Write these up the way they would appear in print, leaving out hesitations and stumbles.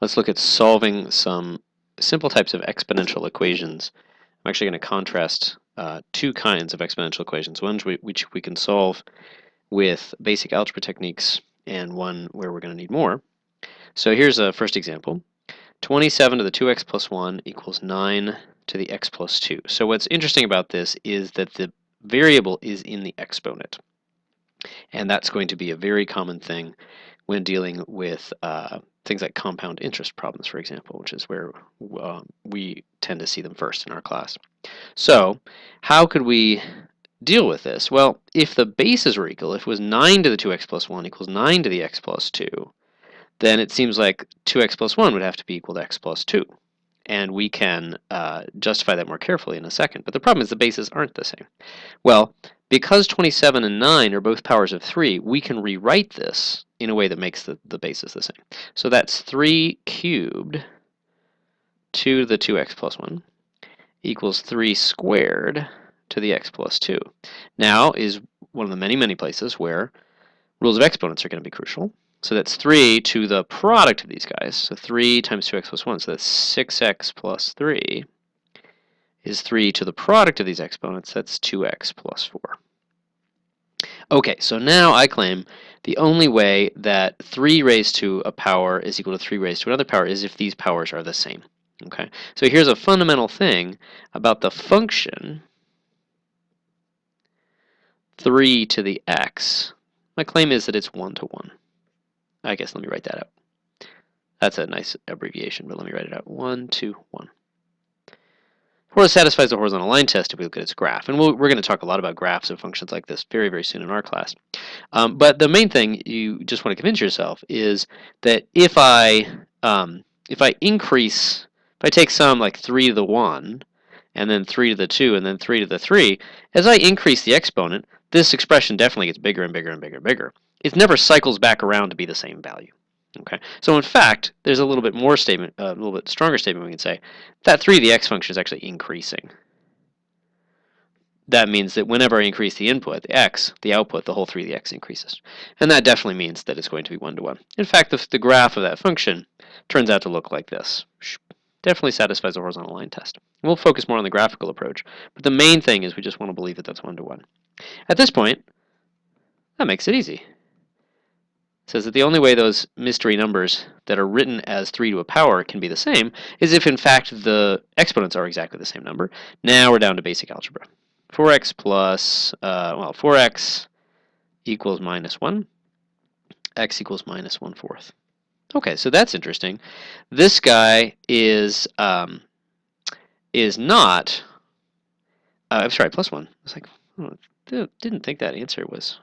Let's look at solving some simple types of exponential equations. I'm actually going to contrast two kinds of exponential equations, one which we can solve with basic algebra techniques and one where we're going to need more. So here's a first example. 27 to the 2x plus 1 equals 9 to the x plus 2. So what's interesting about this is that the variable is in the exponent. And that's going to be a very common thing when dealing with things like compound interest problems, for example, which is where we tend to see them first in our class. So how could we deal with this? Well, if the bases were equal, if it was 9 to the 2x plus 1 equals 9 to the x plus 2, then it seems like 2x plus 1 would have to be equal to x plus 2. And we can justify that more carefully in a second. But the problem is the bases aren't the same. Well, because 27 and 9 are both powers of 3, we can rewrite this in a way that makes the bases the same. So that's 3 cubed to the 2x plus 1 equals 3 squared to the x plus 2. Now is one of the many, many places where rules of exponents are going to be crucial. So that's 3 to the product of these guys. So 3 times 2x plus 1. So that's 6x plus 3 is 3 to the product of these exponents. That's 2x plus 4. Okay, so now I claim the only way that 3 raised to a power is equal to 3 raised to another power is if these powers are the same. Okay, so here's a fundamental thing about the function 3 to the x. My claim is that it's 1 to 1. I guess let me write that out. That's a nice abbreviation, but let me write it out. 1 to 1. Or it satisfies the horizontal line test if we look at its graph. And we're going to talk a lot about graphs of functions like this very, very soon in our class. But the main thing you just want to convince yourself is that if I take some like 3 to the 1, and then 3 to the 2, and then 3 to the 3, as I increase the exponent, this expression definitely gets bigger and bigger and bigger and bigger. It never cycles back around to be the same value. Okay, so in fact, there's a little bit more statement, a little bit stronger statement we can say that 3 to the x function is actually increasing. That means that whenever I increase the input, the x, the output, the whole 3 to the x increases. And that definitely means that it's going to be 1 to 1. In fact, the graph of that function turns out to look like this. Definitely satisfies the horizontal line test. We'll focus more on the graphical approach, but the main thing is we just want to believe that that's 1 to 1. At this point, that makes it easy. It says that the only way those mystery numbers that are written as 3 to a power can be the same is if, in fact, the exponents are exactly the same number. Now we're down to basic algebra. 4x plus, 4x equals minus 1. X equals minus 1/4. Okay, so that's interesting. This guy is not, I'm sorry, plus 1. It's like, oh, didn't think that answer was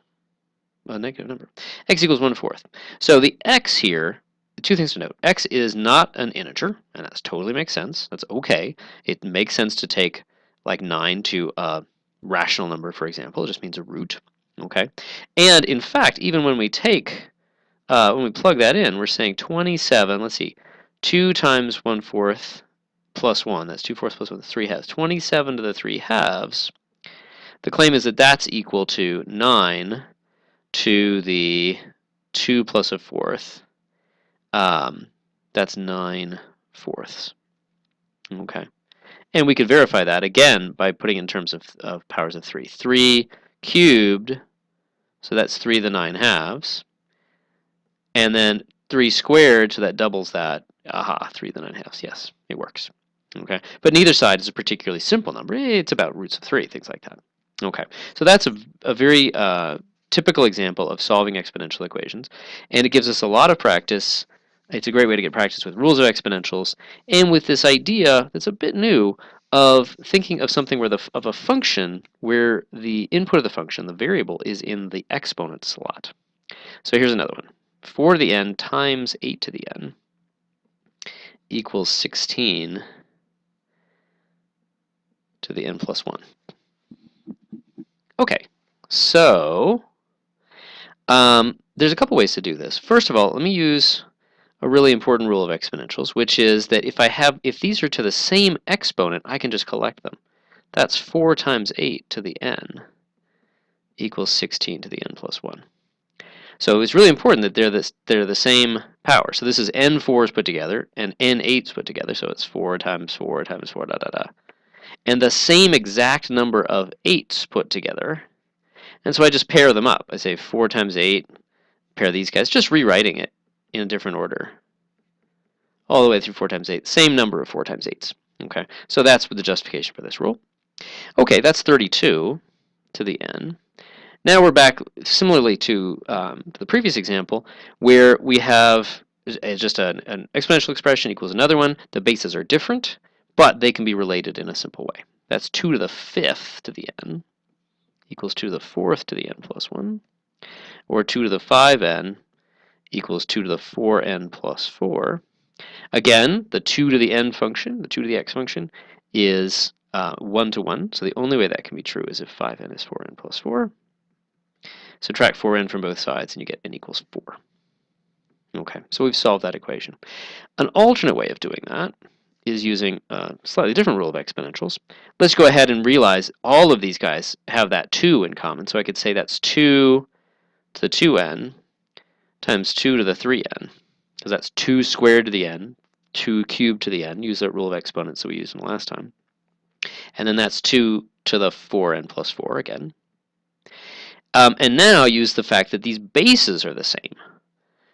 a negative number. X equals 1/4. So the x here, two things to note. X is not an integer, and that totally makes sense. That's okay. It makes sense to take like 9 to a rational number, for example. It just means a root. Okay. And in fact, even when we take, when we plug that in, we're saying 27, let's see, 2 times 1/4 plus 1. That's 2/4 plus 1, 3 halves. 27 to the 3 halves. The claim is that that's equal to 9 to the 2 plus 1/4. That's 9/4. Okay. And we could verify that again by putting in terms of powers of 3. 3 cubed, so that's 3 to the 9 halves. And then 3 squared, so that doubles that. Aha, 3 to the 9 halves. Yes, it works. Okay. But neither side is a particularly simple number. It's about roots of 3, things like that. Okay. So that's a very typical example of solving exponential equations, and it gives us a lot of practice. It's a great way to get practice with rules of exponentials and with this idea that's a bit new of thinking of something where of a function where the input of the function, the variable, is in the exponent slot. So here's another one. 4 to the n times 8 to the n equals 16 to the n plus 1. Okay, so there's a couple ways to do this. First of all, let me use a really important rule of exponentials, which is that if these are to the same exponent, I can just collect them. That's 4 times 8 to the n equals 16 to the n plus 1. So it's really important that they're the same power. So this is n 4s put together and n 8s put together. So it's 4 times 4 times 4, da da da. And the same exact number of 8s put together. And so I just pair them up. I say 4 times 8, pair these guys, just rewriting it in a different order. All the way through 4 times 8, same number of 4 times 8s. Okay, so that's the justification for this rule. Okay, that's 32 to the n. Now we're back similarly to the previous example, where we have just an exponential expression equals another one. The bases are different, but they can be related in a simple way. That's 2 to the 5th to the n equals 2 to the 4th to the n plus 1, or 2 to the 5n equals 2 to the 4n plus 4. Again, the 2 to the n function, the 2 to the x function, is 1 to 1, so the only way that can be true is if 5n is 4n plus 4. Subtract 4n from both sides, and you get n equals 4. Okay, so we've solved that equation. An alternate way of doing that is using a slightly different rule of exponentials. Let's go ahead and realize all of these guys have that 2 in common, so I could say that's 2 to the 2n times 2 to the 3n, because that's 2 squared to the n, 2 cubed to the n, use that rule of exponents that we used in the last time. And then that's 2 to the 4n plus 4 again. And now use the fact that these bases are the same.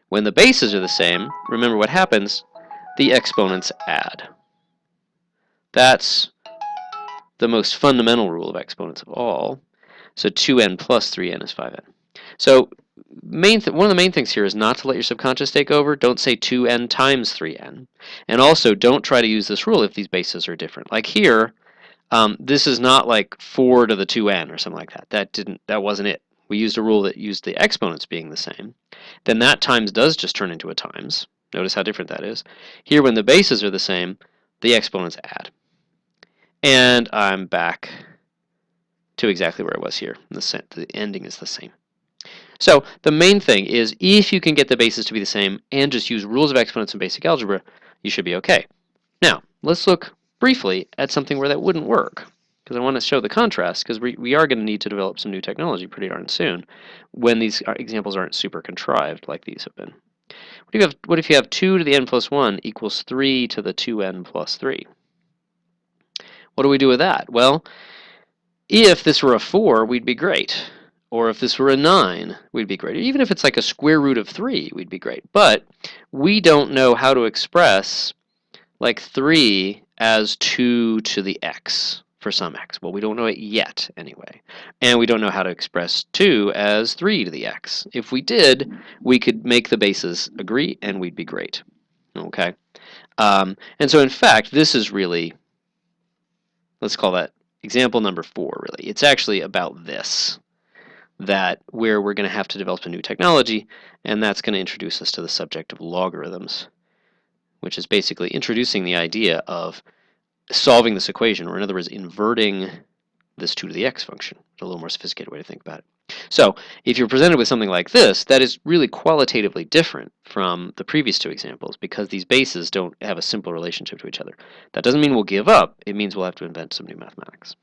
When the bases are the same, remember what happens, the exponents add. That's the most fundamental rule of exponents of all. So 2n plus 3n is 5n. So one of the main things here is not to let your subconscious take over. Don't say 2n times 3n. And also, don't try to use this rule if these bases are different. Like here, this is not like 4 to the 2n or something like that. That wasn't it. We used a rule that used the exponents being the same. Then that times does just turn into a times. Notice how different that is. Here, when the bases are the same, the exponents add. And I'm back to exactly where I was here. The ending is the same. So the main thing is, if you can get the bases to be the same and just use rules of exponents in basic algebra, you should be okay. Now, let's look briefly at something where that wouldn't work, because I want to show the contrast, because we are going to need to develop some new technology pretty darn soon when these examples aren't super contrived like these have been. What if you have 2 to the n plus 1 equals 3 to the 2n plus 3? What do we do with that? Well, if this were a 4, we'd be great. Or if this were a 9, we'd be great. Even if it's like a square root of 3, we'd be great. But we don't know how to express like 3 as 2 to the x for some x. Well, we don't know it yet, anyway. And we don't know how to express 2 as 3 to the x. If we did, we could make the bases agree, and we'd be great. Okay? And so, in fact, this is really, let's call that example number 4, really. It's actually about this, where we're going to have to develop a new technology, and that's going to introduce us to the subject of logarithms, which is basically introducing the idea of solving this equation, or in other words, inverting this 2 to the x function. It's a little more sophisticated way to think about it. So if you're presented with something like this, that is really qualitatively different from the previous 2 examples, because these bases don't have a simple relationship to each other. That doesn't mean we'll give up. It means we'll have to invent some new mathematics.